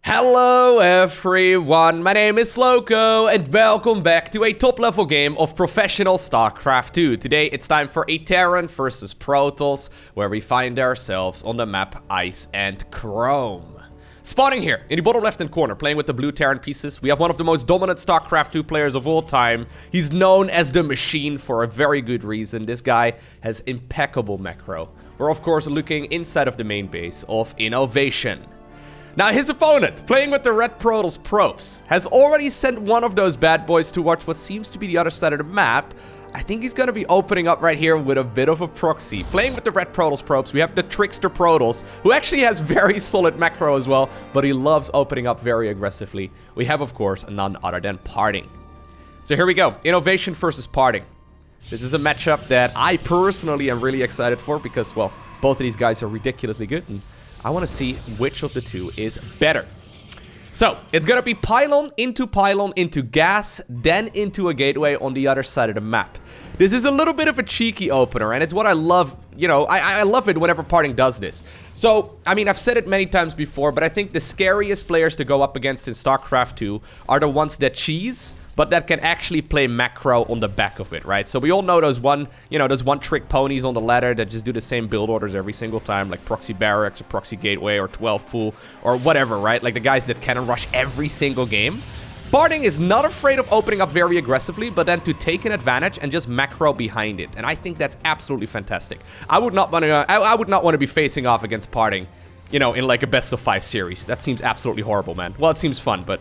Hello everyone, my name is Lowko and welcome back to a top level game of professional StarCraft 2. Today it's time for a Terran versus Protoss, where we find ourselves on the map Ice and Chrome. Spawning here in the bottom left hand corner, playing with the blue Terran pieces, we have one of the most dominant StarCraft 2 players of all time. He's known as the Machine for a very good reason. This guy has impeccable macro. We're of course looking inside of the main base of INnoVation. Now his opponent, playing with the red Protoss probes, has already sent one of those bad boys towards what seems to be the other side of the map. I think he's going to be opening up right here with a bit of a proxy. Playing with the red Protoss probes, we have the Trickster Protoss, who actually has very solid macro as well, but he loves opening up very aggressively. We have, of course, none other than PartinG. So here we go, INnoVation versus PartinG. This is a matchup that I personally am really excited for because, well, both of these guys are ridiculously good, and I want to see which of the two is better. So, it's going to be pylon into gas, then into a gateway on the other side of the map. This is a little bit of a cheeky opener, and it's what I love. You know, I love it whenever PartinG does this. So, I mean, I've said it many times before, but I think the scariest players to go up against in StarCraft 2 are the ones that cheese, but that can actually play macro on the back of it, right? So we all know those one-trick ponies on the ladder that just do the same build orders every single time, like Proxy Barracks or Proxy Gateway or 12 Pool or whatever, right? Like the guys that cannon rush every single game. PartinG is not afraid of opening up very aggressively, but then to take an advantage and just macro behind it. And I think that's absolutely fantastic. I would not want to be facing off against PartinG, you know, in like a best of 5 series. That seems absolutely horrible, man. Well, it seems fun, but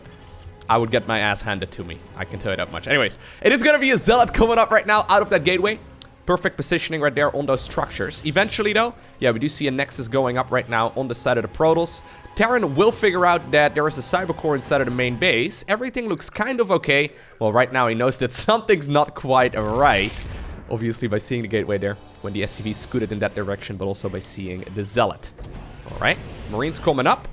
I would get my ass handed to me. I can tell you that much. Anyways, it is going to be a Zealot coming up right now out of that gateway. Perfect positioning right there on those structures. Eventually, though, yeah, we do see a Nexus going up right now on the side of the Protoss. Terran will figure out that there is a Cyber Core inside of the main base. Everything looks kind of okay. Well, right now he knows that something's not quite right. Obviously, by seeing the gateway there when the SCV scooted in that direction, but also by seeing the Zealot. All right, Marines coming up.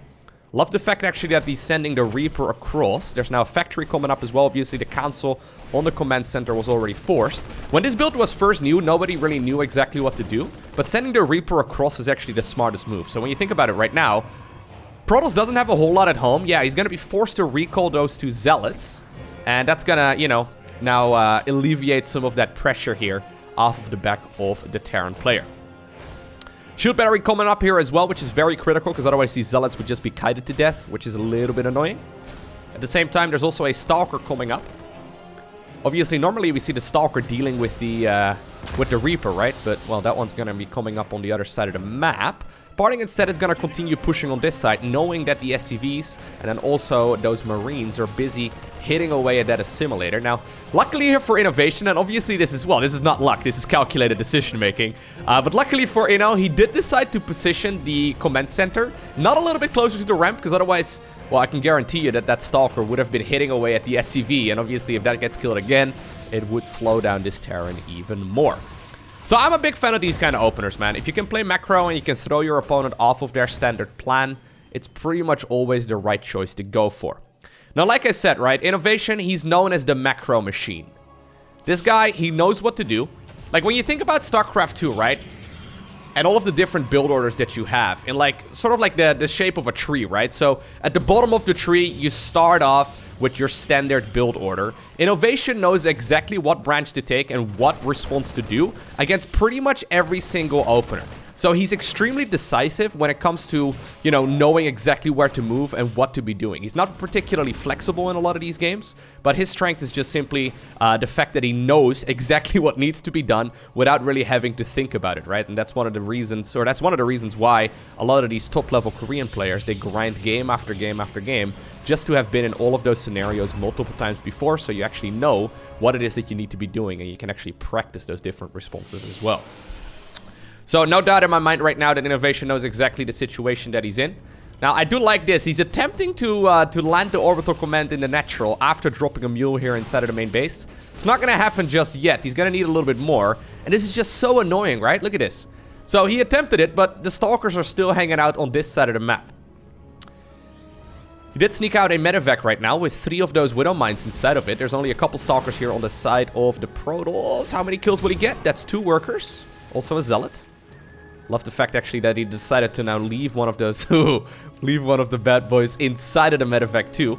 Love the fact, actually, that he's sending the Reaper across. There's now a factory coming up as well. Obviously, the council on the command center was already forced. When this build was first new, nobody really knew exactly what to do. But sending the Reaper across is actually the smartest move. So when you think about it right now, Protoss doesn't have a whole lot at home. Yeah, he's going to be forced to recall those two Zealots. And that's going to, you know, now alleviate some of that pressure here off of the back of the Terran player. Shield battery coming up here as well, which is very critical, because otherwise these Zealots would just be kited to death, which is a little bit annoying. At the same time, there's also a Stalker coming up. Obviously, normally we see the Stalker dealing with the Reaper, right? But, well, that one's going to be coming up on the other side of the map. PartinG instead is going to continue pushing on this side, knowing that the SCVs and then also those Marines are busy hitting away at that assimilator. Now, luckily here for INnoVation, and obviously this is not luck, this is calculated decision making. But luckily for Inno, he did decide to position the command center not a little bit closer to the ramp, because otherwise, well, I can guarantee you that that Stalker would have been hitting away at the SCV, and obviously if that gets killed again, it would slow down this Terran even more. So I'm a big fan of these kind of openers, man. If you can play macro and you can throw your opponent off of their standard plan, it's pretty much always the right choice to go for. Now, like I said, right, INnoVation, he's known as the macro machine. This guy, he knows what to do. Like, when you think about StarCraft 2, right, and all of the different build orders that you have, in like, sort of like the shape of a tree, right? So, at the bottom of the tree, you start off with your standard build order. INnoVation knows exactly what branch to take and what response to do against pretty much every single opener. So he's extremely decisive when it comes to, you know, knowing exactly where to move and what to be doing. He's not particularly flexible in a lot of these games, but his strength is just simply the fact that he knows exactly what needs to be done without really having to think about it, right? And that's one of the reasons, or that's one of the reasons why a lot of these top-level Korean players, they grind game after game after game just to have been in all of those scenarios multiple times before, so you actually know what it is that you need to be doing, and you can actually practice those different responses as well. So no doubt in my mind right now that INnoVation knows exactly the situation that he's in. Now, I do like this. He's attempting to land the orbital command in the natural after dropping a mule here inside of the main base. It's not going to happen just yet. He's going to need a little bit more. And this is just so annoying, right? Look at this. So he attempted it, but the Stalkers are still hanging out on this side of the map. He did sneak out a medevac right now with 3 of those Widow Mines inside of it. There's only a couple Stalkers here on the side of the Protoss. How many kills will he get? That's 2 workers. Also a Zealot. Love the fact, actually, that he decided to now leave one of those... leave one of the bad boys inside of the medevac, too.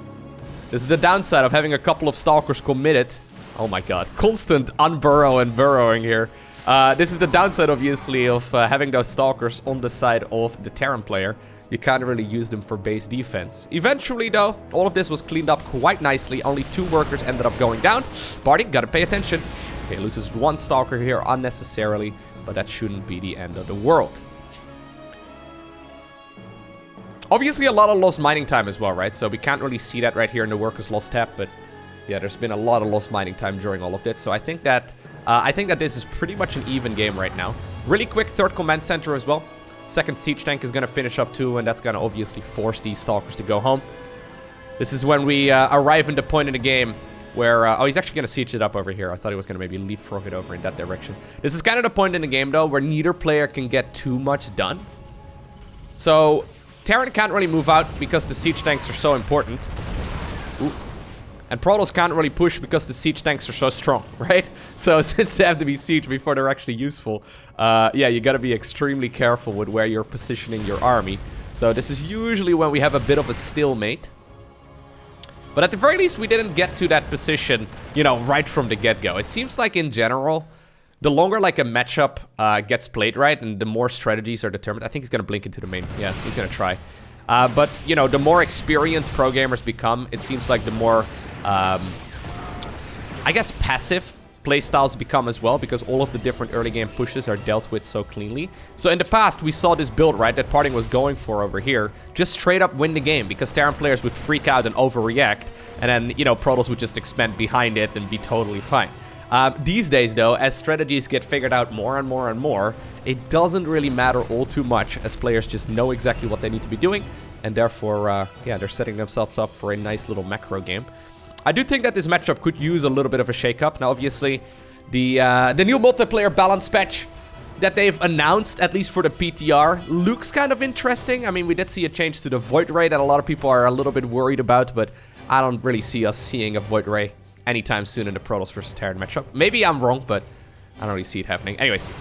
This is the downside of having a couple of Stalkers committed. Oh my god. Constant unburrow and burrowing here. This is the downside, obviously, of having those Stalkers on the side of the Terran player. You can't really use them for base defense. Eventually, though, all of this was cleaned up quite nicely. Only 2 workers ended up going down. PartinG, gotta pay attention. Okay, loses 1 Stalker here unnecessarily, but that shouldn't be the end of the world. Obviously, a lot of lost mining time as well, right? So we can't really see that right here in the workers lost tab, but yeah, there's been a lot of lost mining time during all of this. So I think that this is pretty much an even game right now. Really quick 3rd command center as well. 2nd siege tank is going to finish up too, and that's going to obviously force these Stalkers to go home. This is when we arrive in the point in the game where... oh, he's actually going to siege it up over here. I thought he was going to maybe leapfrog it over in that direction. This is kind of the point in the game, though, where neither player can get too much done. So, Terran can't really move out because the siege tanks are so important. Ooh. And Protoss can't really push because the siege tanks are so strong, right? So, since they have to be sieged before they're actually useful, yeah, you gotta be extremely careful with where you're positioning your army. So, this is usually when we have a bit of a stalemate. But at the very least, we didn't get to that position, you know, right from the get-go. It seems like, in general, the longer, like, a matchup gets played right, and the more strategies are determined... I think he's gonna blink into the main... Yeah, he's gonna try. But, you know, the more experienced pro gamers become, it seems like the more... I guess passive playstyles become as well, because all of the different early game pushes are dealt with so cleanly. So in the past, we saw this build, right, that PartinG was going for over here, just straight up win the game, because Terran players would freak out and overreact, and then, you know, Protoss would just expand behind it and be totally fine. These days, though, as strategies get figured out more and more and more, it doesn't really matter all too much, as players just know exactly what they need to be doing, and therefore, yeah, they're setting themselves up for a nice little macro game. I do think that this matchup could use a little bit of a shake-up. Now, obviously, the new multiplayer balance patch that they've announced, at least for the PTR, looks kind of interesting. I mean, we did see a change to the Void Ray that a lot of people are a little bit worried about, but I don't really see us seeing a Void Ray anytime soon in the Protoss versus Terran matchup. Maybe I'm wrong, but I don't really see it happening. Anyways,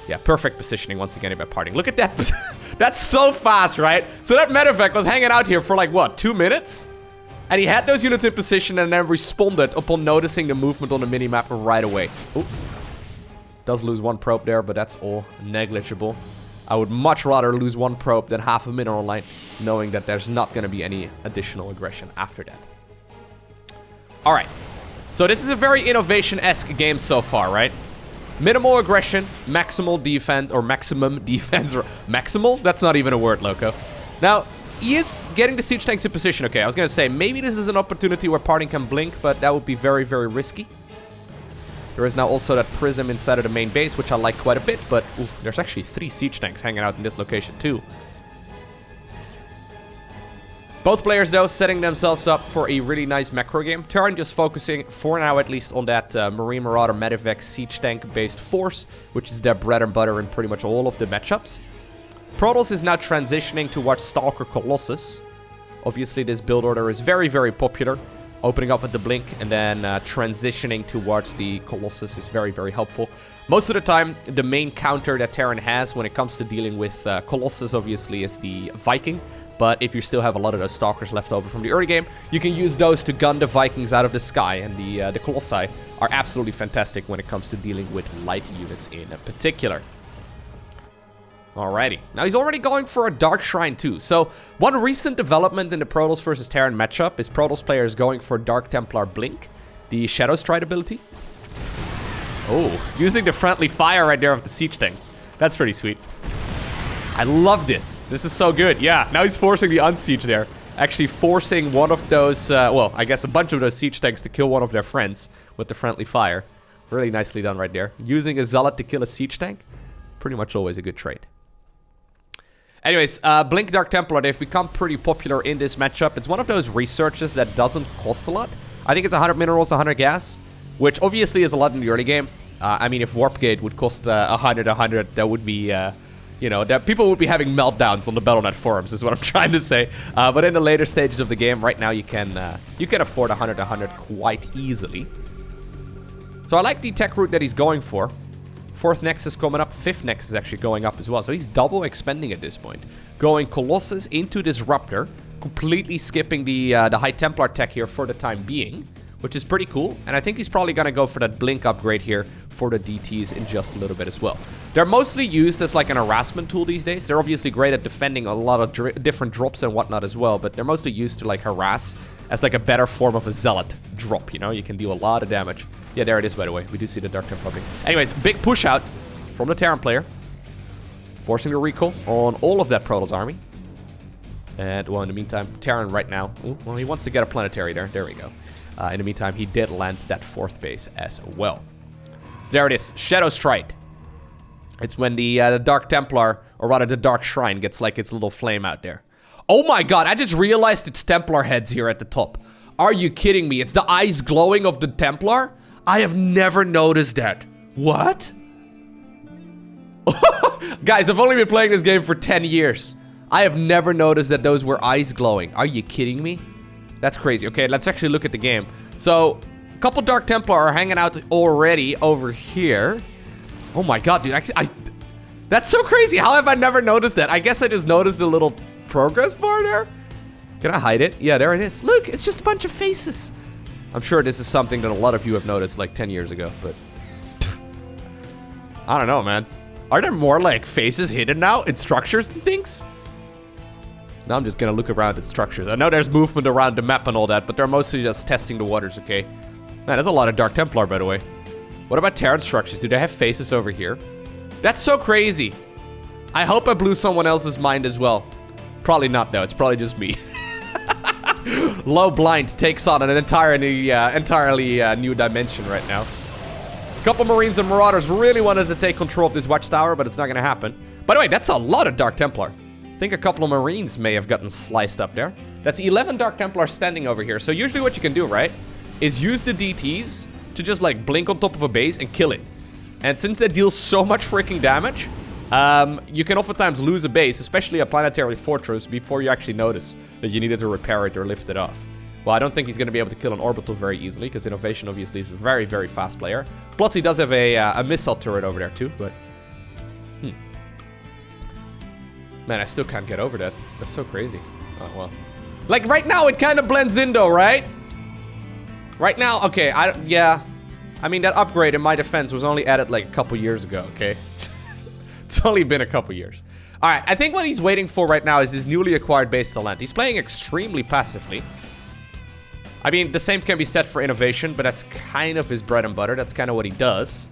yeah, perfect positioning once again by PartinG. Look at that. That's so fast, right? So that medevac was hanging out here for like, what, 2 minutes? And he had those units in position and then responded upon noticing the movement on the minimap right away. Ooh. Does lose 1 probe there, but that's all negligible. I would much rather lose 1 probe than half a mineral line, knowing that there's not going to be any additional aggression after that. Alright. So this is a very INnoVation-esque game so far, right? Minimal aggression, maximal defense, or maximum defense, or maximal? That's not even a word, Lowko. Now, he is getting the siege tanks in position. Okay, I was going to say, maybe this is an opportunity where PartinG can blink, but that would be very, very risky. There is now also that prism inside of the main base, which I like quite a bit, but ooh, there's actually 3 siege tanks hanging out in this location too. Both players, though, setting themselves up for a really nice macro game. Terran just focusing, for now at least, on that Marine Marauder Medevac siege tank-based force, which is their bread and butter in pretty much all of the matchups. Protoss is now transitioning towards Stalker Colossus. Obviously, this build order is very, very popular. Opening up with the Blink and then transitioning towards the Colossus is very, very helpful. Most of the time, the main counter that Terran has when it comes to dealing with Colossus, obviously, is the Viking. But if you still have a lot of those Stalkers left over from the early game, you can use those to gun the Vikings out of the sky. And the Colossi are absolutely fantastic when it comes to dealing with light units in particular. Alrighty. Now he's already going for a Dark Shrine too. So one recent development in the Protoss versus Terran matchup is Protoss players going for Dark Templar Blink, the Shadow Stride ability. Oh, using the friendly fire right there of the siege tanks. That's pretty sweet. I love this. This is so good. Yeah, now he's forcing the unsiege there. Actually forcing one of those, well, I guess a bunch of those siege tanks to kill one of their friends with the friendly fire. Really nicely done right there. Using a Zealot to kill a siege tank. Pretty much always a good trade. Anyways, Blink Dark Templar, they've become pretty popular in this matchup. It's one of those researches that doesn't cost a lot. I think it's 100 minerals, 100 gas, which obviously is a lot in the early game. I mean, if Warp Gate would cost 100, that would be, you know, that people would be having meltdowns on the Battle.net forums, is what I'm trying to say. But in the later stages of the game, right now, you can afford 100 quite easily. So I like the tech route that he's going for. Fourth Nexus coming up. Fifth Nexus actually going up as well. So he's double expending at this point. Going Colossus into Disruptor. Completely skipping the High Templar tech here for the time being. Which is pretty cool. And I think he's probably going to go for that Blink upgrade here for the DTs in just a little bit as well. They're mostly used as like an harassment tool these days. They're obviously great at defending a lot of different drops and whatnot as well. But they're mostly used to like harass as like a better form of a Zealot drop, you know? You can deal a lot of damage. Yeah, there it is, by the way. We do see the Dark Templar. Anyways, big push out from the Terran player. Forcing the recall on all of that Protoss army. And, well, in the meantime, Terran right now... Ooh, well, he wants to get a planetary there. There we go. In the meantime, he did land that fourth base as well. So there it is. Shadow Strike. It's when the Dark Templar, or rather the Dark Shrine, gets like its little flame out there. Oh my god, I just realized it's Templar heads here at the top. Are you kidding me? It's the eyes glowing of the Templar? I have never noticed that. What? Guys, I've only been playing this game for 10 years. I have never noticed that those were eyes glowing. Are you kidding me? That's crazy. Okay, let's actually look at the game. So, a couple Dark Templar are hanging out already over here. Oh my god, dude. That's so crazy. How have I never noticed that? I guess I just noticed the little progress bar there. Can I hide it? Yeah, there it is. Look, it's just a bunch of faces. I'm sure this is something that a lot of you have noticed like 10 years ago, but... I don't know, man. Are there more like faces hidden now in structures and things? Now I'm just gonna look around at structures. I know there's movement around the map and all that, but they're mostly just testing the waters, okay? Man, there's a lot of Dark Templar, by the way. What about Terran structures? Do they have faces over here? That's so crazy. I hope I blew someone else's mind as well. Probably not, though. It's probably just me. Low Blind takes on an entirely new dimension right now. A couple Marines and Marauders really wanted to take control of this watchtower, but it's not gonna happen. By the way, that's a lot of Dark Templar. I think a couple of Marines may have gotten sliced up there. That's 11 Dark Templars standing over here. So usually what you can do, right, is use the DTs to just like blink on top of a base and kill it. And since they deal so much freaking damage, you can oftentimes lose a base, especially a planetary fortress, before you actually notice that you needed to repair it or lift it off. Well, I don't think he's going to be able to kill an orbital very easily, because INnoVation obviously is a very, very fast player. Plus, he does have a missile turret over there too, but... Man, I still can't get over that. That's so crazy. Oh, well. Like, right now, it kind of blends in, though, right? Right now, okay, yeah. I mean, that upgrade, in my defense, was only added, like, a couple years ago, okay? It's only been a couple years. Alright, I think what he's waiting for right now is his newly acquired base to land. He's playing extremely passively. I mean, the same can be said for INnoVation, but that's kind of his bread and butter. That's kind of what he does.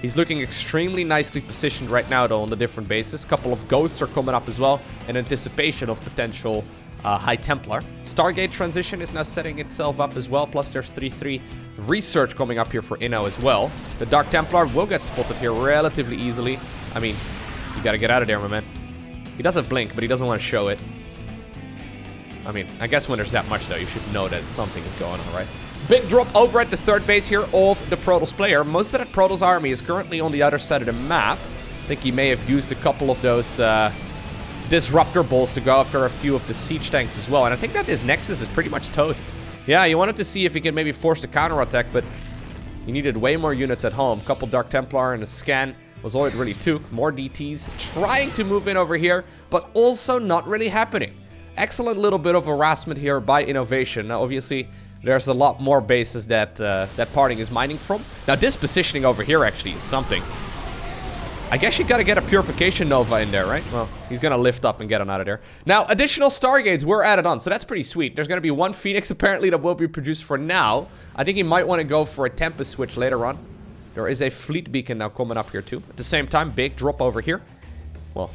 He's looking extremely nicely positioned right now, though, on the different bases. A couple of Ghosts are coming up as well, in anticipation of potential High Templar. Stargate Transition is now setting itself up as well, plus there's 3-3 Research coming up here for Inno as well. The Dark Templar will get spotted here relatively easily. I mean, you gotta get out of there, my man. He does have Blink, but he doesn't want to show it. I mean, I guess when there's that much, though, you should know that something is going on, right? Big drop over at the third base here of the Protoss player. Most of that Protoss army is currently on the other side of the map. I think he may have used a couple of those Disruptor balls to go after a few of the siege tanks as well. And I think that his Nexus is pretty much toast. Yeah, he wanted to see if he could maybe force the counterattack, but he needed way more units at home. A couple Dark Templar and a scan was all it really took. More DTs trying to move in over here, but also not really happening. Excellent little bit of harassment here by INnoVation. Now, obviously, there's a lot more bases that that PartinG is mining from. Now, this positioning over here actually is something. I guess you gotta get a Purification Nova in there, right? Well, he's gonna lift up and get on out of there. Now, additional Stargates were added on, so that's pretty sweet. There's gonna be one Phoenix, apparently, that will be produced for now. I think he might want to go for a Tempest switch later on. There is a Fleet Beacon now coming up here, too. At the same time, big drop over here. Well,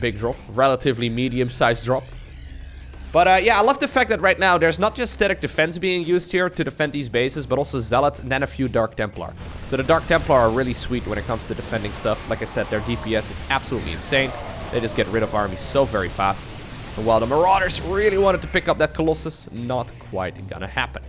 big drop. Relatively medium-sized drop. But yeah, I love the fact that right now there's not just static defense being used here to defend these bases, but also Zealots and then a few Dark Templar. So the Dark Templar are really sweet when it comes to defending stuff. Like I said, their DPS is absolutely insane. They just get rid of armies so very fast. And while the Marauders really wanted to pick up that Colossus, not quite gonna happen.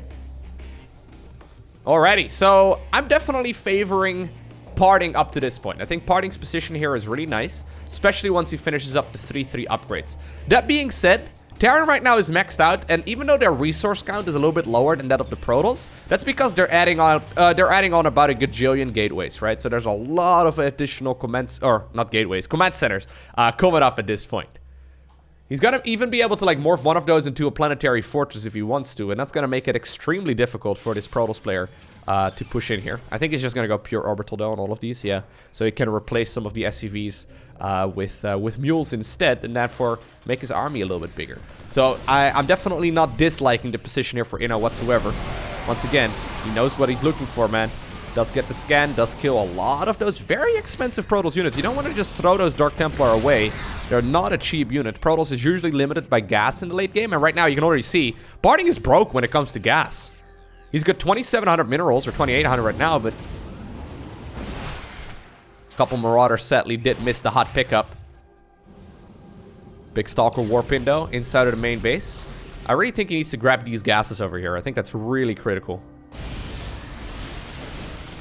Alrighty, so I'm definitely favoring PartinG up to this point. I think PartinG's position here is really nice, especially once he finishes up the 3-3 upgrades. That being said, Terran right now is maxed out, and even though their resource count is a little bit lower than that of the Protoss, that's because they're adding on about a gajillion gateways, right? So there's a lot of additional command centers coming up at this point. He's gonna even be able to like morph one of those into a planetary fortress if he wants to, and that's gonna make it extremely difficult for this Protoss player to push in here. I think he's just gonna go pure orbital though on all of these, yeah. So he can replace some of the SCVs with mules instead, and therefore make his army a little bit bigger. So I'm definitely not disliking the position here for Inno whatsoever. Once again, he knows what he's looking for, man. Does get the scan, does kill a lot of those very expensive Protoss units. You don't want to just throw those Dark Templar away. They're not a cheap unit. Protoss is usually limited by gas in the late game, and right now you can already see PartinG is broke when it comes to gas. He's got 2,700 minerals, or 2,800 right now, but a couple Marauders sadly did miss the hot pickup. Big Stalker Warp Indo inside of the main base. I really think he needs to grab these gases over here. I think that's really critical.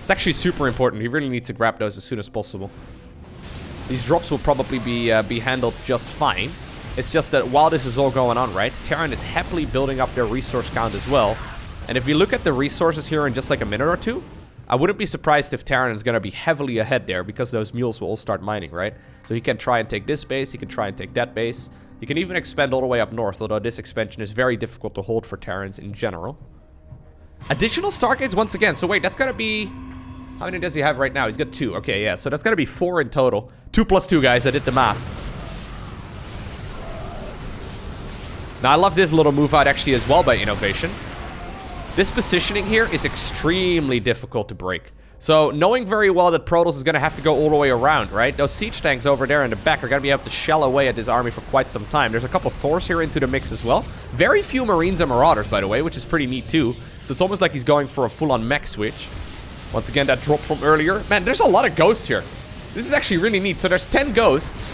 It's actually super important. He really needs to grab those as soon as possible. These drops will probably be handled just fine. It's just that while this is all going on, right, Terran is happily building up their resource count as well. And if we look at the resources here in just like a minute or two, I wouldn't be surprised if Terran is going to be heavily ahead there because those mules will all start mining, right? So he can try and take this base, he can try and take that base. He can even expand all the way up north, although this expansion is very difficult to hold for Terrans in general. Additional Stargates once again. So wait, that's going to be... How many does he have right now? He's got 2. Okay, yeah, so that's going to be 4 in total. 2 plus 2, guys. I did the math. Now, I love this little move out actually as well by INnoVation. This positioning here is extremely difficult to break. So, knowing very well that Protoss is going to have to go all the way around, right? Those siege tanks over there in the back are going to be able to shell away at this army for quite some time. There's a couple of THORS here into the mix as well. Very few Marines and Marauders, by the way, which is pretty neat too. So, it's almost like he's going for a full-on mech switch. Once again, that drop from earlier. Man, there's a lot of ghosts here. This is actually really neat. So, there's 10 ghosts.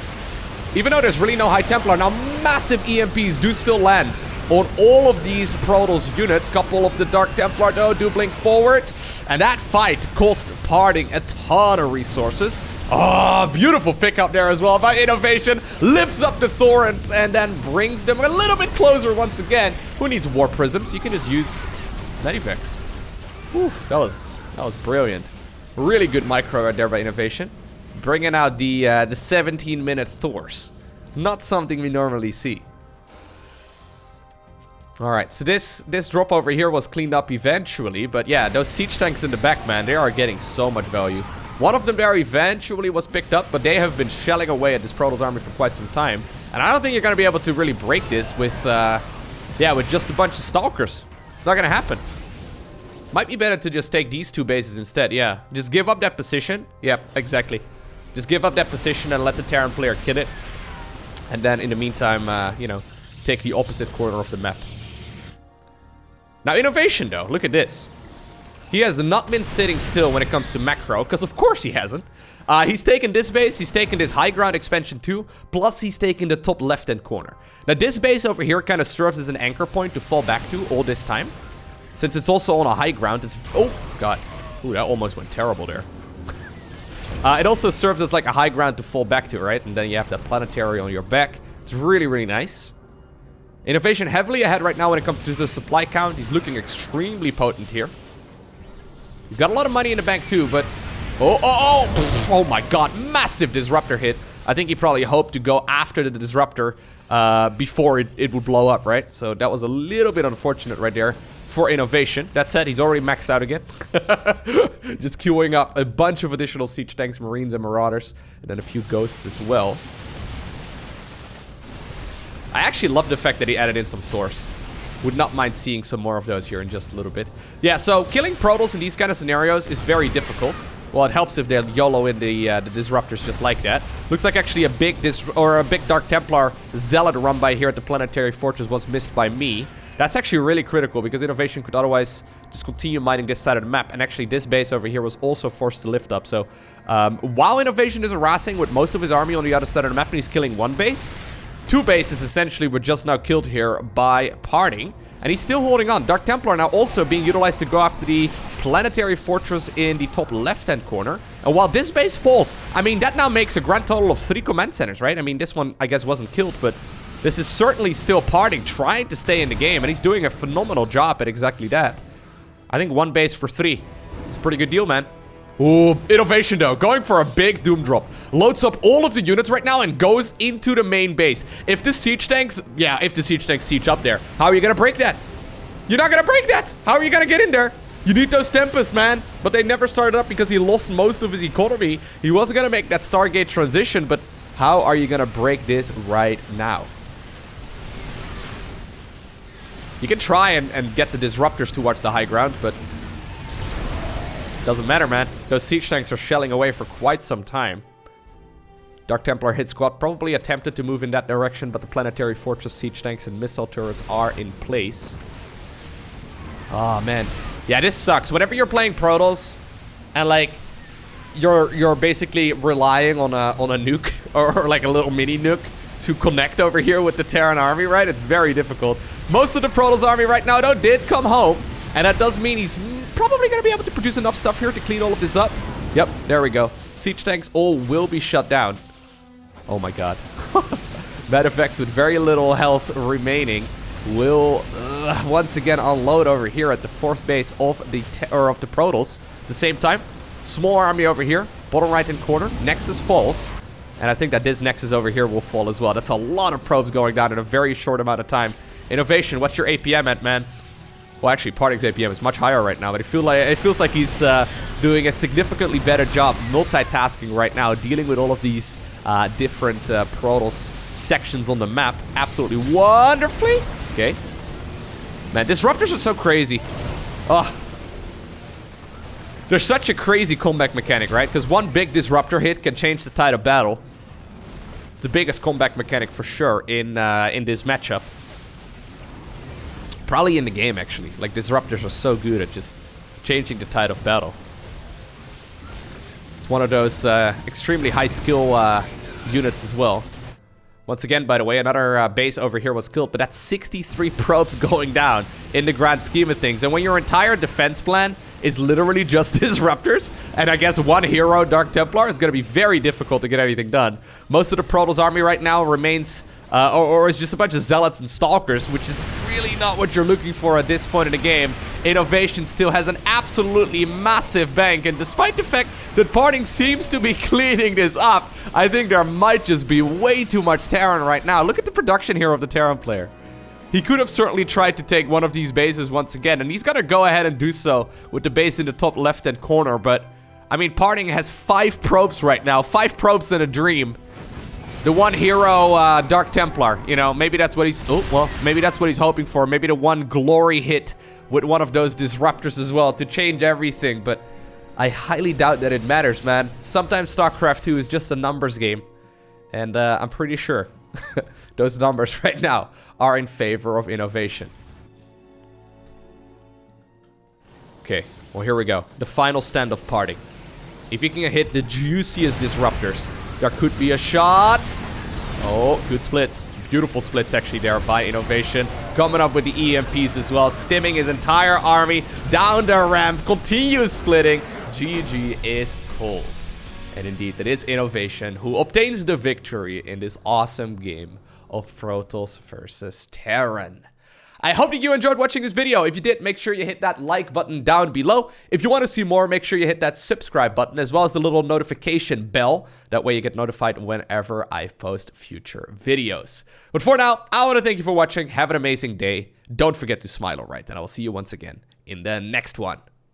Even though there's really no High Templar, now massive EMPs do still land on all of these Protoss units. Couple of the Dark Templar, though, do blink forward. And that fight cost PartinG a ton of resources. Oh, beautiful pickup there as well by INnoVation. Lifts up the Thorns and then brings them a little bit closer once again. Who needs War Prisms? You can just use Medivacs. Whew, that was brilliant. Really good micro right there by INnoVation. Bringing out the 17-minute THORS. Not something we normally see. Alright, so this drop over here was cleaned up eventually, but yeah, those siege tanks in the back, man, they are getting so much value. One of them there eventually was picked up, but they have been shelling away at this Protoss army for quite some time. And I don't think you're going to be able to really break this with just a bunch of Stalkers. It's not going to happen. Might be better to just take these 2 bases instead, yeah. Just give up that position. Yep, exactly. Just give up that position and let the Terran player kill it. And then in the meantime, take the opposite corner of the map. Now, INnoVation, though, look at this. He has not been sitting still when it comes to macro, because of course he hasn't. He's taken this base, he's taken this high ground expansion too, plus he's taken the top left-hand corner. Now, this base over here kind of serves as an anchor point to fall back to all this time. Since it's also on a high ground, it's... Oh, God. Ooh, that almost went terrible there. It also serves as like a high ground to fall back to, right? And then you have that planetary on your back. It's really, really nice. INnoVation heavily ahead right now when it comes to the supply count. He's looking extremely potent here. He's got a lot of money in the bank too, but... Oh my God. Massive Disruptor hit. I think he probably hoped to go after the Disruptor before it would blow up, right? So that was a little bit unfortunate right there for INnoVation. That said, he's already maxed out again. Just queuing up a bunch of additional siege tanks, Marines, and Marauders. And then a few Ghosts as well. I actually love the fact that he added in some THORS. Would not mind seeing some more of those here in just a little bit. Yeah, so killing Protoss in these kind of scenarios is very difficult. Well, it helps if they're YOLO in the Disruptors just like that. Looks like actually a big Dark Templar Zealot run by here at the Planetary Fortress was missed by me. That's actually really critical because INnoVation could otherwise just continue mining this side of the map. And actually this base over here was also forced to lift up. So while INnoVation is harassing with most of his army on the other side of the map and he's killing one base, 2 bases essentially were just now killed here by PartinG. And he's still holding on. Dark Templar now also being utilized to go after the Planetary Fortress in the top left-hand corner. And while this base falls, I mean, that now makes a grand total of 3 command centers, right? I mean, this one, I guess, wasn't killed, but This is certainly still PartinG trying to stay in the game, and he's doing a phenomenal job at exactly that. I think 1 base for 3. It's a pretty good deal, man. Ooh, INnoVation though, going for a big doom drop. Loads up all of the units right now and goes into the main base. If the siege tanks, if the siege tanks siege up there, how are you gonna break that? You're not gonna break that! How are you gonna get in there? You need those Tempests, man. But they never started up because he lost most of his economy. He wasn't gonna make that Stargate transition, but how are you gonna break this right now? You can try and get the Disruptors towards the high ground, but doesn't matter, man. Those siege tanks are shelling away for quite some time. Dark Templar hit squad probably attempted to move in that direction, but the Planetary Fortress siege tanks and missile turrets are in place. Oh, man. Yeah, this sucks. Whenever you're playing Protoss and, like, you're basically relying on a nuke or like a little mini nuke to connect over here with the Terran army, right? It's very difficult. Most of the Protoss army right now, though, did come home. And that does mean he's probably going to be able to produce enough stuff here to clean all of this up. Yep, there we go. Siege tanks all will be shut down. Oh my god. Medeffects with very little health remaining will once again unload over here at the 4th base of the Protoss. At the same time, small army over here, bottom right hand corner. Nexus falls. And I think that this Nexus over here will fall as well. That's a lot of probes going down in a very short amount of time. INnoVation, what's your APM at, man? Well, actually, PartinG's APM is much higher right now, but it feels like he's doing a significantly better job multitasking right now, dealing with all of these different Protoss sections on the map absolutely wonderfully. Okay. Man, Disruptors are so crazy. Oh. They're such a crazy comeback mechanic, right? Because one big Disruptor hit can change the tide of battle. It's the biggest comeback mechanic for sure in this matchup. Probably in the game, actually. Like, Disruptors are so good at just changing the tide of battle. It's one of those extremely high skill units as well. Once again, by the way, another base over here was killed, but that's 63 probes going down in the grand scheme of things. And when your entire defense plan is literally just Disruptors, and I guess 1 hero, Dark Templar, it's going to be very difficult to get anything done. Most of the Protoss army right now remains... or is just a bunch of Zealots and Stalkers, which is really not what you're looking for at this point in the game. INnoVation still has an absolutely massive bank, and despite the fact that PartinG seems to be cleaning this up, I think there might just be way too much Terran right now. Look at the production here of the Terran player. He could have certainly tried to take one of these bases once again, and he's gonna go ahead and do so with the base in the top left-hand corner, but, I mean, PartinG has 5 probes right now. 5 probes in a dream. The 1 hero, Dark Templar, you know, maybe that's what he's... Oh, well, maybe that's what he's hoping for. Maybe the 1 glory hit with one of those Disruptors as well to change everything. But I highly doubt that it matters, man. Sometimes StarCraft 2 is just a numbers game. And I'm pretty sure those numbers right now are in favor of INnoVation. Okay, well, here we go. The final stand of PartinG. If you can hit the juiciest Disruptors... There could be a shot. Oh, good splits. Beautiful splits actually there by INnoVation. Coming up with the EMPs as well. Stimming his entire army down the ramp. Continues splitting. GG is cold. And indeed, that is INnoVation who obtains the victory in this awesome game of Protoss versus Terran. I hope that you enjoyed watching this video. If you did, make sure you hit that like button down below. If you want to see more, make sure you hit that subscribe button as well as the little notification bell. That way you get notified whenever I post future videos. But for now, I want to thank you for watching. Have an amazing day. Don't forget to smile, alright? And I will see you once again in the next one.